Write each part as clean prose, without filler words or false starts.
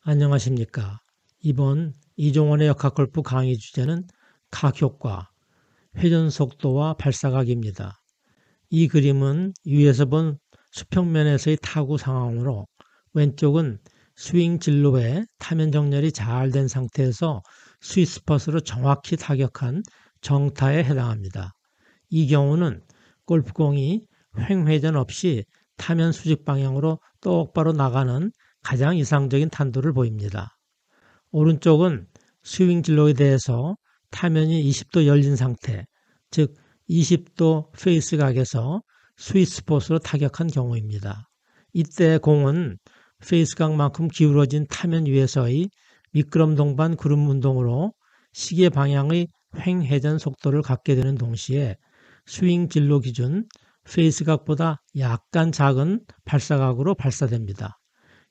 안녕하십니까. 이번 이종원의 역학골프 강의 주제는 각효과, 회전속도와 발사각입니다. 이 그림은 위에서 본 수평면에서의 타구 상황으로 왼쪽은 스윙 진로에 타면 정렬이 잘 된 상태에서 스윗스폿으로 정확히 타격한 정타에 해당합니다. 이 경우는 골프공이 횡회전 없이 타면 수직 방향으로 똑바로 나가는 가장 이상적인 탄도를 보입니다. 오른쪽은 스윙 진로에 대해서 타면이 20도 열린 상태, 즉 20도 페이스 각에서 스윗스폿으로 타격한 경우입니다. 이때 공은 페이스 각만큼 기울어진 타면 위에서의 미끄럼 동반 구름 운동으로 시계 방향의 횡회전 속도를 갖게 되는 동시에 스윙 진로 기준 페이스 각보다 약간 작은 발사각으로 발사됩니다.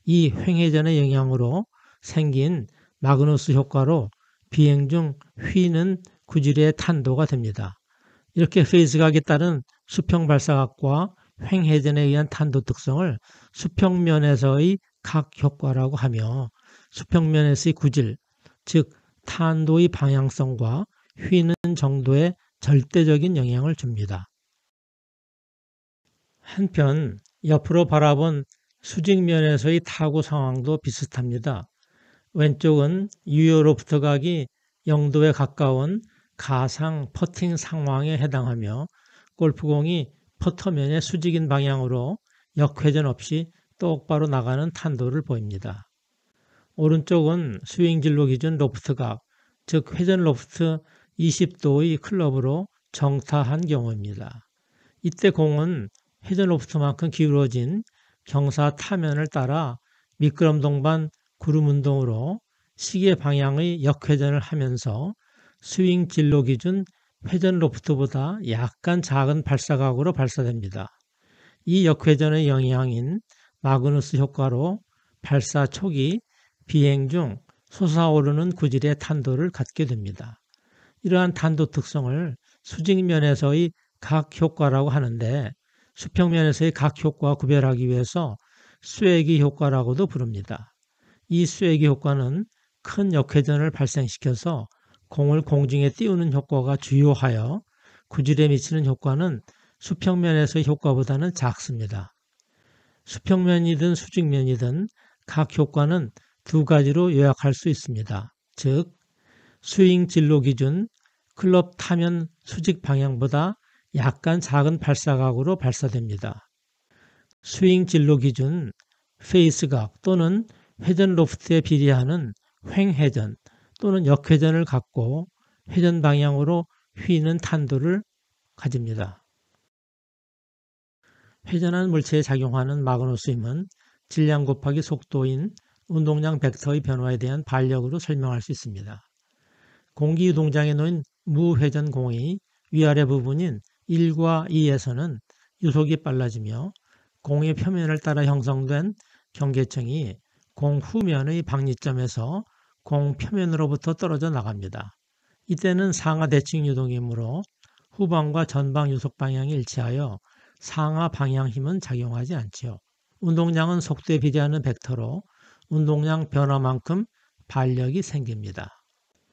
이 횡회전의 영향으로 생긴 마그누스 효과로 비행 중 휘는 구질의 탄도가 됩니다. 이렇게 페이스각에 따른 수평 발사각과 횡회전에 의한 탄도 특성을 수평면에서의 각효과라고 하며 수평면에서의 구질, 즉 탄도의 방향성과 휘는 정도에 절대적인 영향을 줍니다. 한편 옆으로 바라본 수직면에서의 타구 상황도 비슷합니다. 왼쪽은 유효 로프트 각이 0도에 가까운 가상 퍼팅 상황에 해당하며 골프공이 퍼터면의 수직인 방향으로 역회전 없이 똑바로 나가는 탄도를 보입니다. 오른쪽은 스윙 진로 기준 로프트 각, 즉 회전 로프트 20도의 클럽으로 정타한 경우입니다. 이때 공은 회전 로프트만큼 기울어진 경사 타면을 따라 미끄럼 동반 구름 운동으로 시계 방향의 역회전을 하면서 스윙 진로 기준 회전 로프트보다 약간 작은 발사각으로 발사됩니다. 이 역회전의 영향인 마그누스 효과로 발사 초기 비행 중 솟아오르는 구질의 탄도를 갖게 됩니다. 이러한 탄도 특성을 수직면에서의 각효과라고 하는데 수평면에서의 각효과와 구별하기 위해서 쐐기 효과라고도 부릅니다. 이 쐐기 효과는 큰 역회전을 발생시켜서 공을 공중에 띄우는 효과가 주요하여 구질에 미치는 효과는 수평면에서의 효과보다는 작습니다. 수평면이든 수직면이든 각 효과는 두 가지로 요약할 수 있습니다. 즉, 스윙 진로 기준 클럽 타면 수직 방향보다 약간 작은 발사각으로 발사됩니다. 스윙 진로 기준 페이스각 또는 회전 로프트에 비례하는 횡회전 또는 역회전을 갖고 회전 방향으로 휘는 탄도를 가집니다. 회전한 물체에 작용하는 마그누스 힘은 질량 곱하기 속도인 운동량 벡터의 변화에 대한 반력으로 설명할 수 있습니다. 공기 유동장에 놓인 무회전 공의 위아래 부분인 1과 2에서는 유속이 빨라지며 공의 표면을 따라 형성된 경계층이 공 후면의 박리점에서 공 표면으로부터 떨어져 나갑니다. 이때는 상하 대칭 유동이므로 후방과 전방 유속 방향이 일치하여 상하 방향 힘은 작용하지 않지요. 운동량은 속도에 비례하는 벡터로 운동량 변화만큼 반력이 생깁니다.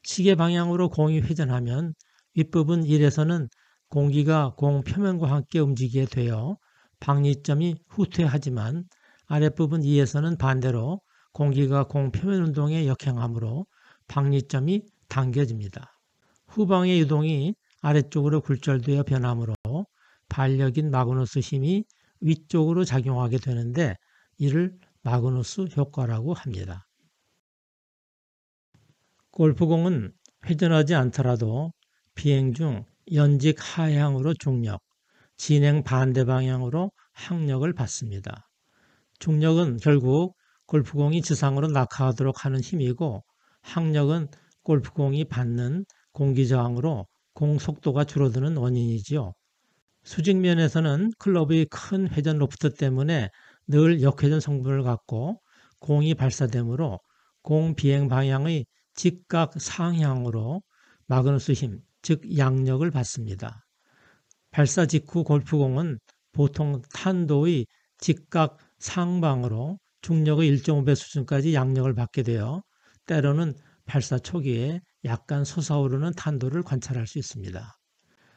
시계 방향으로 공이 회전하면 윗부분 1에서는 공기가 공 표면과 함께 움직이게 되어 박리점이 후퇴하지만 아랫부분 2에서는 반대로 공기가 공 표면 운동에 역행하므로 박리점이 당겨집니다. 후방의 유동이 아래쪽으로 굴절되어 변하므로 반력인 마그누스 힘이 위쪽으로 작용하게 되는데 이를 마그누스 효과라고 합니다. 골프공은 회전하지 않더라도 비행 중 연직 하향으로 중력, 진행 반대 방향으로 항력을 받습니다. 중력은 결국 골프공이 지상으로 낙하하도록 하는 힘이고 항력은 골프공이 받는 공기저항으로 공 속도가 줄어드는 원인이지요. 수직면에서는 클럽의 큰 회전 로프트 때문에 늘 역회전 성분을 갖고 공이 발사되므로 공 비행 방향의 직각 상향으로 마그누스 힘, 즉 양력을 받습니다. 발사 직후 골프공은 보통 탄도의 직각 상방으로 중력의 1.5배 수준까지 양력을 받게 되어 때로는 발사 초기에 약간 솟아오르는 탄도를 관찰할 수 있습니다.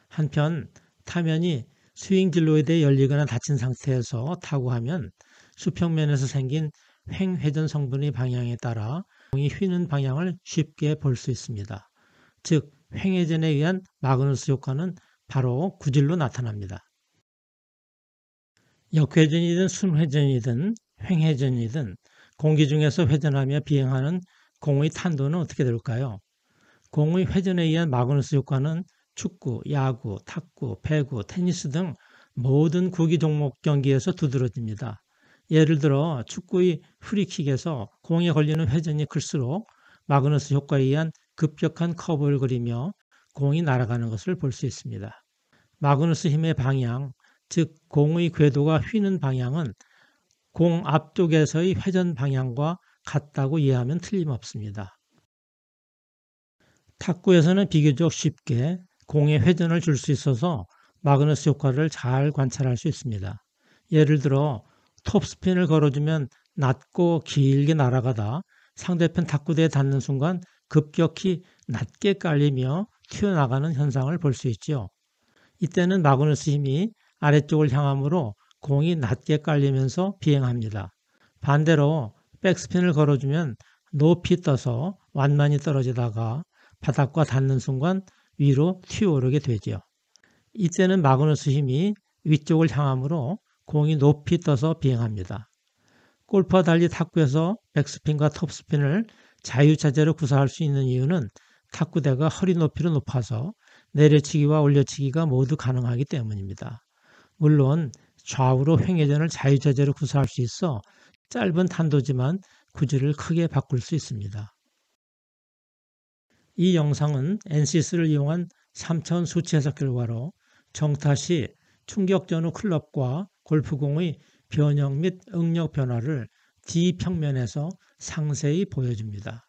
한편 타면이 스윙 진로에 대해 열리거나 닫힌 상태에서 타고 하면 수평면에서 생긴 횡회전 성분의 방향에 따라 공이 휘는 방향을 쉽게 볼 수 있습니다. 즉 횡회전에 의한 마그누스 효과는 바로 구질로 나타납니다. 역회전이든 순회전이든 횡회전이든 공기 중에서 회전하며 비행하는 공의 탄도는 어떻게 될까요? 공의 회전에 의한 마그누스 효과는 축구, 야구, 탁구, 배구, 테니스 등 모든 구기 종목 경기에서 두드러집니다. 예를 들어 축구의 프리킥에서 공에 걸리는 회전이 클수록 마그누스 효과에 의한 급격한 커브를 그리며 공이 날아가는 것을 볼 수 있습니다. 마그누스 힘의 방향, 즉 공의 궤도가 휘는 방향은 공 앞쪽에서의 회전 방향과 같다고 이해하면 틀림없습니다. 탁구에서는 비교적 쉽게 공에 회전을 줄 수 있어서 마그누스 효과를 잘 관찰할 수 있습니다. 예를 들어 톱스핀을 걸어주면 낮고 길게 날아가다 상대편 탁구대에 닿는 순간 급격히 낮게 깔리며 튀어나가는 현상을 볼 수 있죠. 이때는 마그누스 힘이 아래쪽을 향하므로 공이 낮게 깔리면서 비행합니다. 반대로 백스핀을 걸어주면 높이 떠서 완만히 떨어지다가 바닥과 닿는 순간 위로 튀어오르게 되죠. 이때는 마그누스 힘이 위쪽을 향하므로 공이 높이 떠서 비행합니다. 골프와 달리 탁구에서 백스핀과 톱스핀을 자유자재로 구사할 수 있는 이유는 탁구대가 허리 높이로 높아서 내려치기와 올려치기가 모두 가능하기 때문입니다. 물론 좌우로 횡회전을 자유자재로 구사할 수 있어 짧은 탄도지만 구질을 크게 바꿀 수 있습니다. 이 영상은 NCS를 이용한 3차원 수치 해석 결과로 정타시 충격 전후 클럽과 골프공의 변형 및 응력 변화를 D평면에서 상세히 보여줍니다.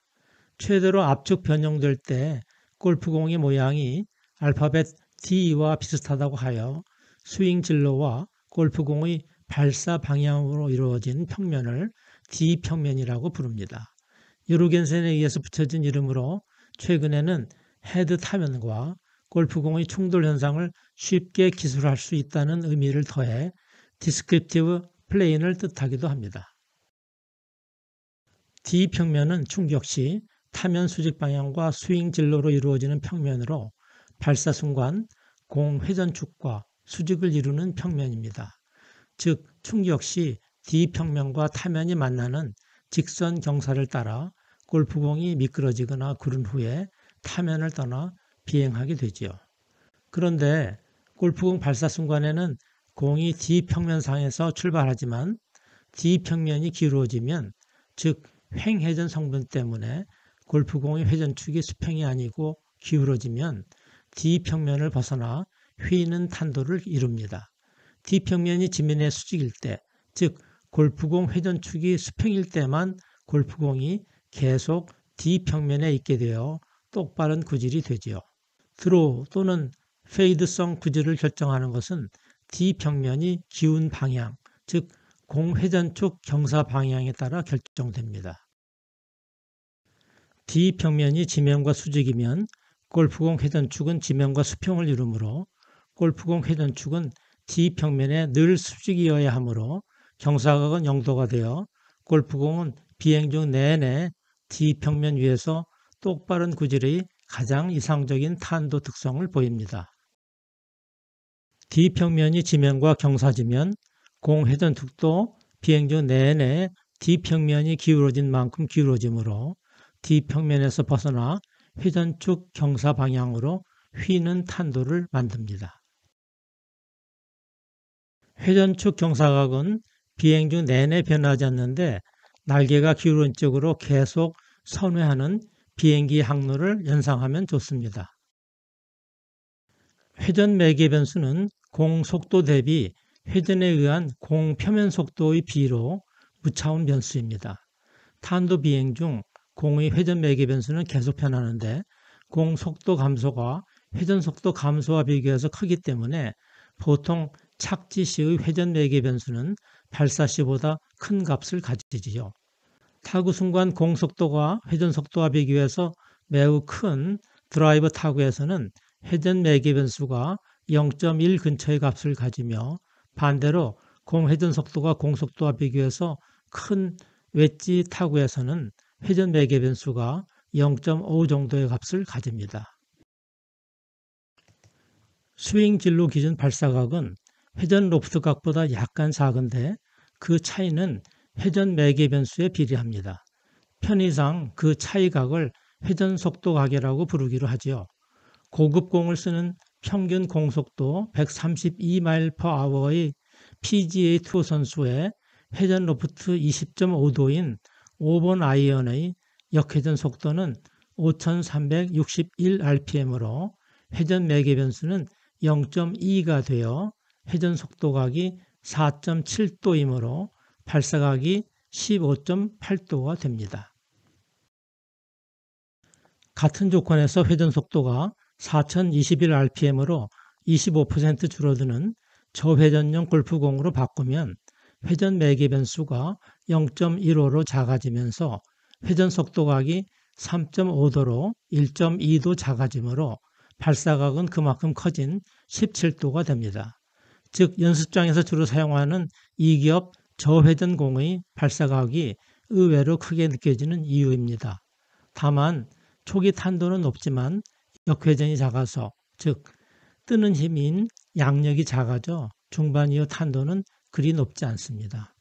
최대로 압축 변형될 때 골프공의 모양이 알파벳 D와 비슷하다고 하여 스윙 진로와 골프공의 발사 방향으로 이루어진 평면을 D평면이라고 부릅니다. 유르겐센에 의해서 붙여진 이름으로 최근에는 헤드 타면과 골프공의 충돌 현상을 쉽게 기술할 수 있다는 의미를 더해 디스크립티브 플레인을 뜻하기도 합니다. D평면은 충격 시 타면 수직 방향과 스윙 진로로 이루어지는 평면으로 발사 순간 공 회전축과 수직을 이루는 평면입니다. 즉 충격 시 D평면과 타면이 만나는 직선 경사를 따라 골프공이 미끄러지거나 구른 후에 타면을 떠나 비행하게 되지요. 그런데 골프공 발사 순간에는 공이 D평면상에서 출발하지만 D평면이 기울어지면 즉 횡회전 성분 때문에 골프공의 회전축이 수평이 아니고 기울어지면 D평면을 벗어나 휘는 탄도를 이룹니다. D평면이 지면의 수직일 때, 즉 골프공 회전축이 수평일 때만 골프공이 계속 D평면에 있게 되어 똑바른 구질이 되지요. 드로우 또는 페이드성 구질을 결정하는 것은 D평면이 기운 방향, 즉 공회전축 경사 방향에 따라 결정됩니다. D평면이 지면과 수직이면 골프공 회전축은 지면과 수평을 이루므로 골프공 회전축은 D평면에 늘 수직이어야 하므로 경사각은 0도가 되어 골프공은 비행 중 내내 D평면 위에서 똑바른 구질의 가장 이상적인 탄도 특성을 보입니다. D평면이 지면과 경사지면 공 회전축도 비행 중 내내 D평면이 기울어진 만큼 기울어지므로 D평면에서 벗어나 회전축 경사 방향으로 휘는 탄도를 만듭니다. 회전축 경사각은 비행 중 내내 변하지 않는데 날개가 기울은 쪽으로 계속 선회하는 비행기 항로를 연상하면 좋습니다. 회전 매개 변수는 공 속도 대비 회전에 의한 공 표면 속도의 비로 무차원 변수입니다. 탄도 비행 중 공의 회전 매개 변수는 계속 변하는데 공 속도 감소가 회전 속도 감소와 비교해서 크기 때문에 보통 착지 시의 회전 매개 변수는 발사 시보다 큰 값을 가지지요. 타구 순간 공속도가 회전속도와 비교해서 매우 큰 드라이버 타구에서는 회전 매개 변수가 0.1 근처의 값을 가지며 반대로 공회전 속도가 공속도와 비교해서 큰 웨지 타구에서는 회전 매개 변수가 0.5 정도의 값을 가집니다. 스윙 진로 기준 발사각은 회전 로프트 각보다 약간 작은데 그 차이는 회전 매개 변수에 비례합니다. 편의상 그 차이각을 회전 속도 각이라고 부르기로 하지요. 고급 공을 쓰는 평균 공속도 132마일/h의 PGA 투어 선수의 회전 로프트 20.5도인 5번 아이언의 역회전 속도는 5361rpm으로 회전 매개 변수는 0.2가 되어 회전 속도각이 4.7도이므로 발사각이 15.8도가 됩니다. 같은 조건에서 회전 속도가 4021rpm으로 25% 줄어드는 저회전용 골프공으로 바꾸면 회전 매개 변수가 0.15로 작아지면서 회전 속도각이 3.5도로 1.2도 작아지므로 발사각은 그만큼 커진 17도가 됩니다. 즉 연습장에서 주로 사용하는 2기업 저회전 공의 발사각이 의외로 크게 느껴지는 이유입니다. 다만 초기 탄도는 높지만 역회전이 작아서 즉 뜨는 힘인 양력이 작아져 중반 이후 탄도는 그리 높지 않습니다.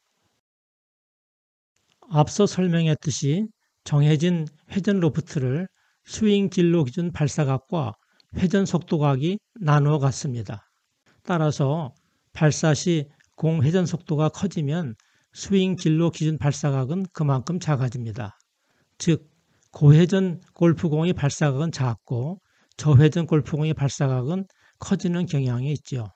앞서 설명했듯이 정해진 회전 로프트를 스윙 진로 기준 발사각과 회전 속도각이 나누어 갔습니다. 따라서 발사 시 공 회전 속도가 커지면 스윙 진로 기준 발사각은 그만큼 작아집니다. 즉 고회전 골프공의 발사각은 작고 저회전 골프공의 발사각은 커지는 경향이 있죠.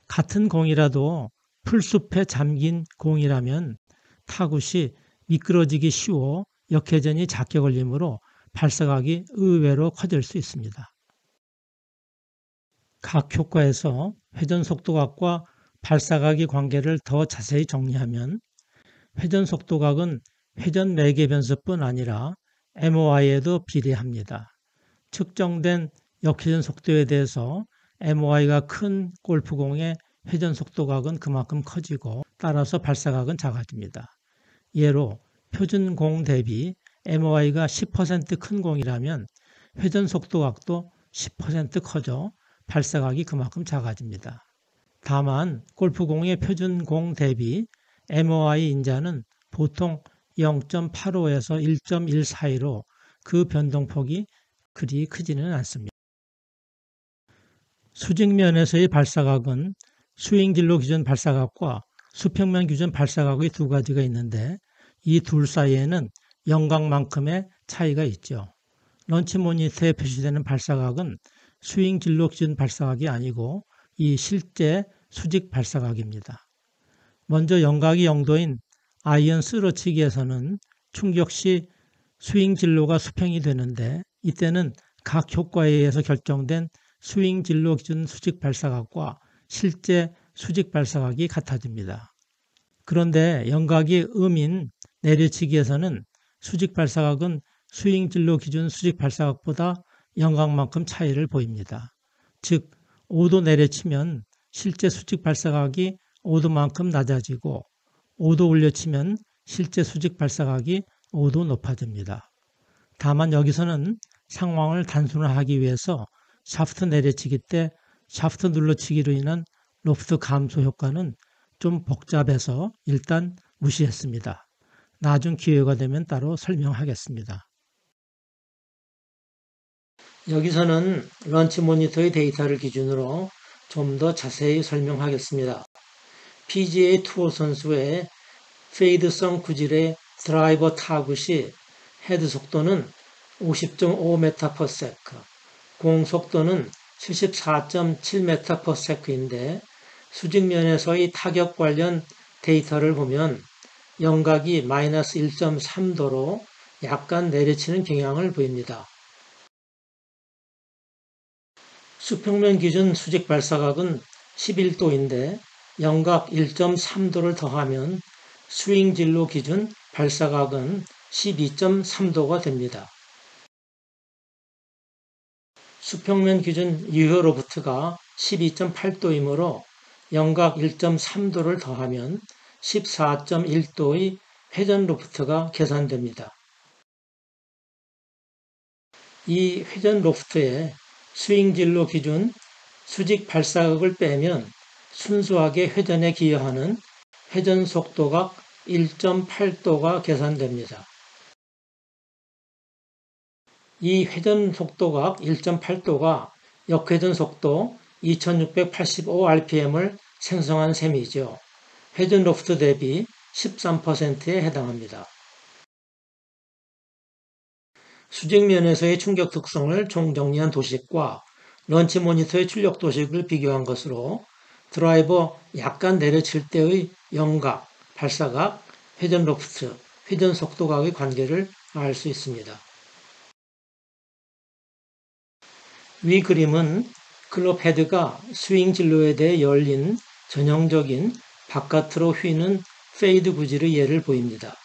같은 공이라도 풀숲에 잠긴 공이라면 타구 시 미끄러지기 쉬워 역회전이 작게 걸리므로 발사각이 의외로 커질 수 있습니다. 각 효과에서 회전 속도각과 발사각의 관계를 더 자세히 정리하면 회전 속도각은 회전 매개 변수뿐 아니라 MOI에도 비례합니다. 측정된 역회전 속도에 대해서 MOI가 큰 골프공의 회전 속도각은 그만큼 커지고 따라서 발사각은 작아집니다. 예로 표준 공 대비 MOI가 10% 큰 공이라면 회전 속도각도 10% 커져 발사각이 그만큼 작아집니다. 다만 골프공의 표준 공 대비 MOI 인자는 보통 0.85에서 1.1 사이로 그 변동폭이 그리 크지는 않습니다. 수직면에서의 발사각은 스윙 진로 기준 발사각과 수평면 기준 발사각의 두 가지가 있는데 이 둘 사이에는 영각만큼의 차이가 있죠. 런치 모니터에 표시되는 발사각은 스윙 진로 기준 발사각이 아니고 이 실제 수직 발사각입니다. 먼저 영각이 0도인 아이언 쓰러치기에서는 충격 시 스윙 진로가 수평이 되는데 이때는 각 효과에 의해서 결정된 스윙 진로 기준 수직 발사각과 실제 수직 발사각이 같아집니다. 그런데 영각이 음인 내려치기에서는 수직 발사각은 스윙 진로 기준 수직 발사각보다 영각만큼 차이를 보입니다. 즉 5도 내려치면 실제 수직 발사각이 5도만큼 낮아지고 5도 올려치면 실제 수직 발사각이 5도 높아집니다. 다만 여기서는 상황을 단순화하기 위해서 샤프트 내려치기 때 샤프트 눌러치기로 인한 로프트 감소 효과는 좀 복잡해서 일단 무시했습니다. 나중 기회가 되면 따로 설명하겠습니다. 여기서는 런치 모니터의 데이터를 기준으로 좀 더 자세히 설명하겠습니다. PGA 투어 선수의 페이드성 구질의 드라이버 타구 시 헤드 속도는 50.5m/s, 공 속도는 74.7m/s인데 수직면에서의 타격 관련 데이터를 보면 영각이 마이너스 1.3도로 약간 내려치는 경향을 보입니다. 수평면 기준 수직 발사각은 11도인데 영각 1.3도를 더하면 스윙 진로 기준 발사각은 12.3도가 됩니다. 수평면 기준 유효 로프트가 12.8도이므로 영각 1.3도를 더하면 14.1도의 회전 로프트가 계산됩니다. 이 회전 로프트에 스윙 진로 기준 수직 발사각을 빼면 순수하게 회전에 기여하는 회전 속도각 1.8도가 계산됩니다. 이 회전 속도각 1.8도가 역회전 속도 2685rpm을 생성한 셈이죠. 회전 로프트 대비 13%에 해당합니다. 수직면에서의 충격 특성을 총정리한 도식과 런치 모니터의 출력 도식을 비교한 것으로 드라이버 약간 내려칠 때의 영각, 발사각, 회전 로프트, 회전 속도각의 관계를 알 수 있습니다. 위 그림은 클럽 헤드가 스윙 진로에 대해 열린 전형적인 바깥으로 휘는 페이드 구질의 예를 보입니다.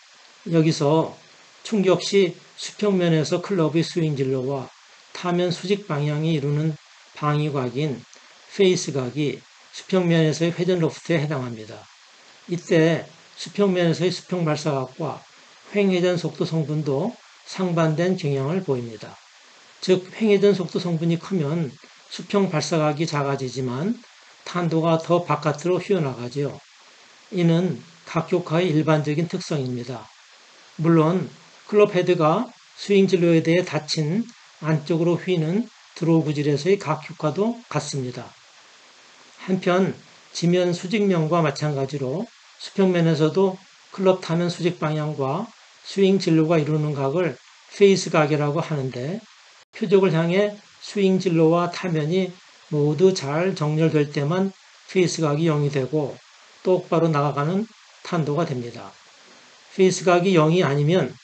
여기서 충격 시 수평면에서 클럽의 스윙 진로와 타면 수직 방향이 이루는 방위각인 페이스각이 수평면에서의 회전 로프트에 해당합니다. 이때 수평면에서의 수평 발사각과 횡회전 속도 성분도 상반된 경향을 보입니다. 즉 횡회전 속도 성분이 크면 수평 발사각이 작아지지만 탄도가 더 바깥으로 휘어나가지요. 이는 각효과의 일반적인 특성입니다. 물론 클럽 헤드가 스윙 진로에 대해 닫힌 안쪽으로 휘는 드로우 구질에서의 각효과도 같습니다. 한편 지면 수직면과 마찬가지로 수평면에서도 클럽 타면 수직 방향과 스윙 진로가 이루는 각을 페이스 각이라고 하는데 표적을 향해 스윙 진로와 타면이 모두 잘 정렬될 때만 페이스각이 0이 되고 똑바로 나아가는 탄도가 됩니다. 페이스각이 0이 아니면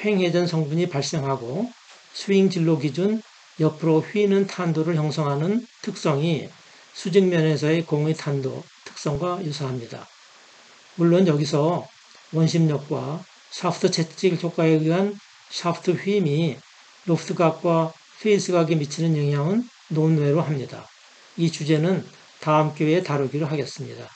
횡회전 성분이 발생하고 스윙 진로 기준 옆으로 휘는 탄도를 형성하는 특성이 수직면에서의 공의 탄도 특성과 유사합니다. 물론 여기서 원심력과 샤프트 채찍 효과에 의한 샤프트 휨이 로프트각과 페이스각에 미치는 영향은 논외로 합니다. 이 주제는 다음 기회에 다루기로 하겠습니다.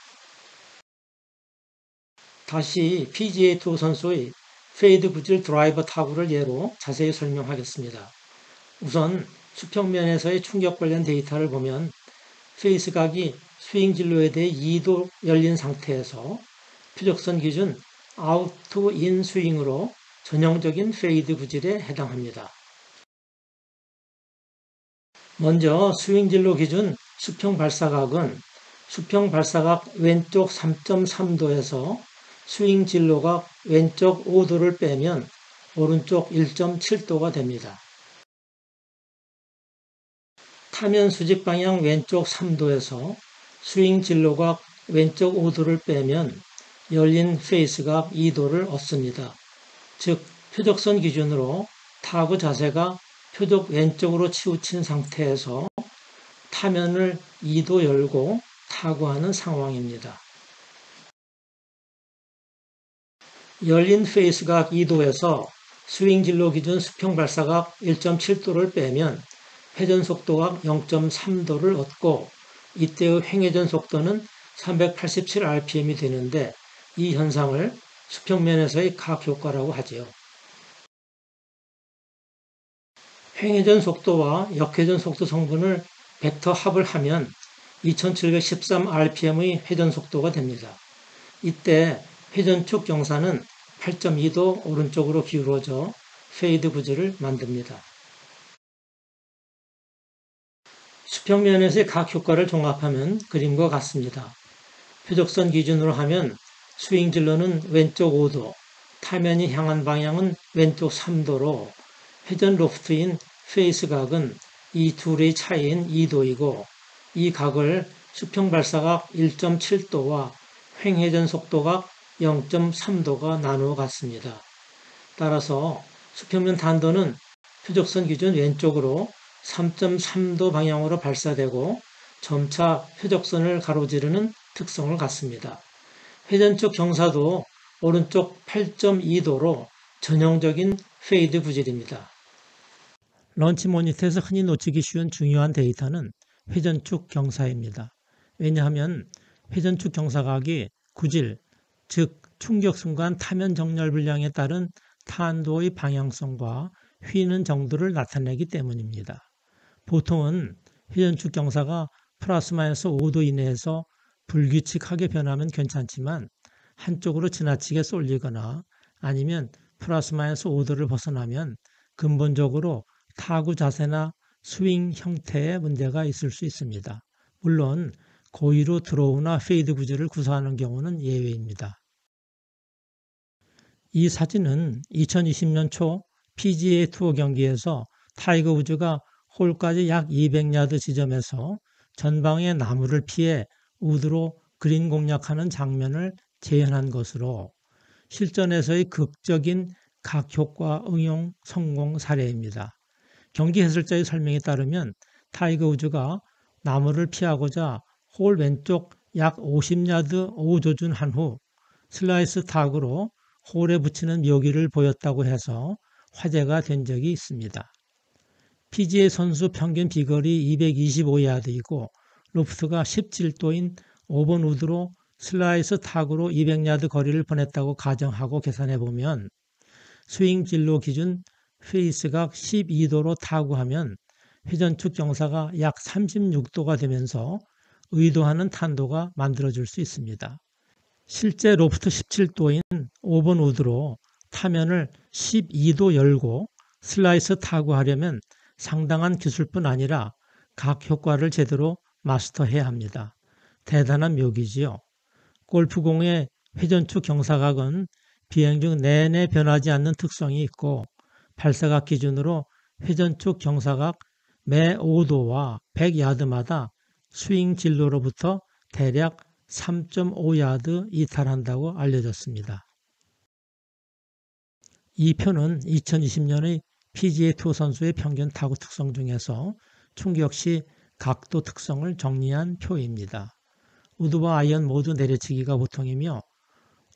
다시 PGA 투어 선수의 페이드 구질 드라이버 타구를 예로 자세히 설명하겠습니다. 우선 수평면에서의 충격 관련 데이터를 보면 페이스각이 스윙 진로에 대해 2도 열린 상태에서 표적선 기준 아웃 투 인 스윙으로 전형적인 페이드 구질에 해당합니다. 먼저 스윙 진로 기준 수평 발사각은 수평 발사각 왼쪽 3.3도에서 스윙 진로각 왼쪽 5도를 빼면 오른쪽 1.7도가 됩니다. 타면 수직 방향 왼쪽 3도에서 스윙 진로각 왼쪽 5도를 빼면 열린 페이스각 2도를 얻습니다. 즉 표적선 기준으로 타구 자세가 표적 왼쪽으로 치우친 상태에서 타면을 2도 열고 타구하는 상황입니다. 열린 페이스각 2도에서 스윙 진로 기준 수평 발사각 1.7도를 빼면 회전 속도각 0.3도를 얻고 이때의 횡회전 속도는 387rpm이 되는데 이 현상을 수평면에서의 각효과라고 하지요. 횡회전 속도와 역회전 속도 성분을 벡터 합을 하면 2713rpm의 회전 속도가 됩니다. 이때 회전축 경사는 8.2도 오른쪽으로 기울어져 페이드 구질을 만듭니다. 수평면에서의 각 효과를 종합하면 그림과 같습니다. 표적선 기준으로 하면 스윙 진로는 왼쪽 5도, 타면이 향한 방향은 왼쪽 3도로 회전 로프트인 페이스 각은 이 둘의 차이인 2도이고 이 각을 수평 발사각 1.7도와 횡회전 속도각 0.3도가 나누어 갔습니다. 따라서 수평면 탄도는 표적선 기준 왼쪽으로 3.3도 방향으로 발사되고 점차 표적선을 가로지르는 특성을 갖습니다. 회전축 경사도 오른쪽 8.2도로 전형적인 페이드 구질입니다. 런치 모니터에서 흔히 놓치기 쉬운 중요한 데이터는 회전축 경사입니다. 왜냐하면 회전축 경사각이 구질, 즉 충격 순간 타면 정렬 불량에 따른 탄도의 방향성과 휘는 정도를 나타내기 때문입니다. 보통은 회전축 경사가 플러스 마이너스 5도 이내에서 불규칙하게 변하면 괜찮지만 한쪽으로 지나치게 쏠리거나 아니면 플러스 마이너스 5도를 벗어나면 근본적으로 타구 자세나 스윙 형태에 문제가 있을 수 있습니다. 물론 고의로 드로우나 페이드 구질을 구사하는 경우는 예외입니다. 이 사진은 2020년 초 PGA 투어 경기에서 타이거 우즈가 홀까지 약 200야드 지점에서 전방의 나무를 피해 우드로 그린 공략하는 장면을 재현한 것으로 실전에서의 극적인 각효과 응용 성공 사례입니다. 경기 해설자의 설명에 따르면 타이거 우즈가 나무를 피하고자 홀 왼쪽 약 50야드 5조준 한 후 슬라이스 탁으로 홀에 붙이는 묘기를 보였다고 해서 화제가 된 적이 있습니다. PGA 선수 평균 비거리 225야드이고 로프트가 17도인 5번 우드로 슬라이스 탁으로 200야드 거리를 보냈다고 가정하고 계산해보면 스윙 진로 기준 페이스각 12도로 타구하면 회전축 경사가 약 36도가 되면서 의도하는 탄도가 만들어질 수 있습니다. 실제 로프트 17도인 5번 우드로 타면을 12도 열고 슬라이스 타구하려면 상당한 기술뿐 아니라 각 효과를 제대로 마스터해야 합니다. 대단한 묘기지요. 골프공의 회전축 경사각은 비행 중 내내 변하지 않는 특성이 있고 발사각 기준으로 회전축 경사각 매 5도와 100야드마다 스윙 진로로부터 대략 3.5야드 이탈한다고 알려졌습니다. 이 표는 2020년의 PGA 투어 선수의 평균 타구 특성 중에서 충격 시 각도 특성을 정리한 표입니다. 우드와 아이언 모두 내려치기가 보통이며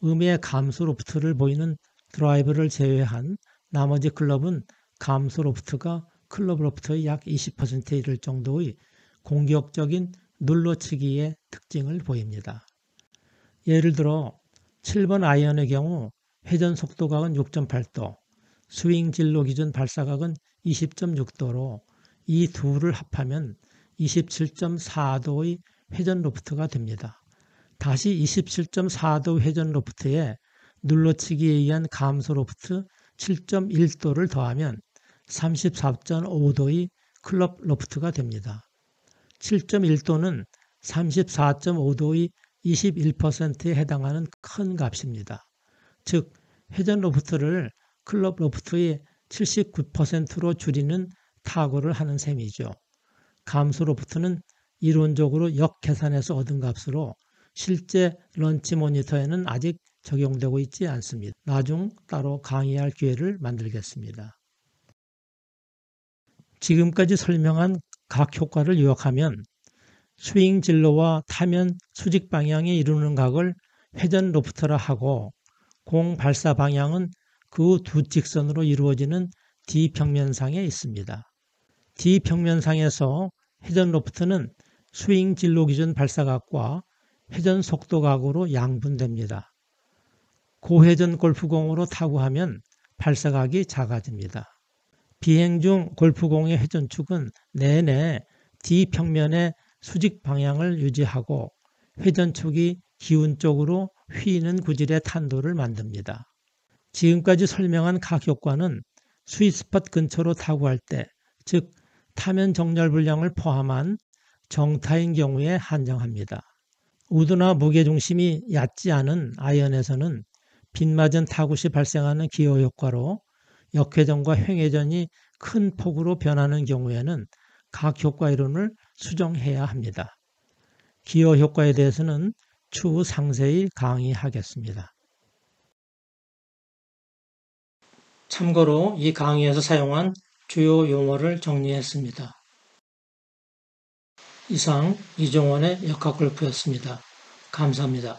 음의 감소 로프트를 보이는 드라이버를 제외한 나머지 클럽은 감소 로프트가 클럽 로프트의 약 20%에 이를 정도의 공격적인 눌러치기의 특징을 보입니다. 예를 들어 7번 아이언의 경우 회전 속도각은 6.8도, 스윙 진로 기준 발사각은 20.6도로 이 둘을 합하면 27.4도의 회전 로프트가 됩니다. 다시 27.4도 회전 로프트에 눌러치기에 의한 감소 로프트 7.1도를 더하면 34.5도의 클럽 로프트가 됩니다. 7.1도는 34.5도의 21%에 해당하는 큰 값입니다. 즉 회전 로프트를 클럽 로프트의 79%로 줄이는 타구를 하는 셈이죠. 감소 로프트는 이론적으로 역계산해서 얻은 값으로 실제 런치 모니터에는 아직 적용되고 있지 않습니다. 나중 따로 강의할 기회를 만들겠습니다. 지금까지 설명한 각 효과를 요약하면 스윙 진로와 타면 수직 방향에 이루는 각을 회전 로프트라 하고 공 발사 방향은 그 두 직선으로 이루어지는 D평면상에 있습니다. D평면상에서 회전 로프트는 스윙 진로 기준 발사각과 회전 속도각으로 양분됩니다. 고회전 골프공으로 타구하면 발사각이 작아집니다. 비행 중 골프공의 회전축은 내내 D평면의 수직 방향을 유지하고 회전축이 기운 쪽으로 휘는 구질의 탄도를 만듭니다. 지금까지 설명한 각 효과는 스윗스팟 근처로 타구할 때, 즉 타면 정렬 불량을 포함한 정타인 경우에 한정합니다. 우드나 무게중심이 얕지 않은 아이언에서는 빗맞은 타구 시 발생하는 기호 효과로 역회전과 횡회전이 큰 폭으로 변하는 경우에는 각 효과 이론을 수정해야 합니다. 기호 효과에 대해서는 추후 상세히 강의하겠습니다. 참고로 이 강의에서 사용한 주요 용어를 정리했습니다. 이상 이종원의 역학골프였습니다. 감사합니다.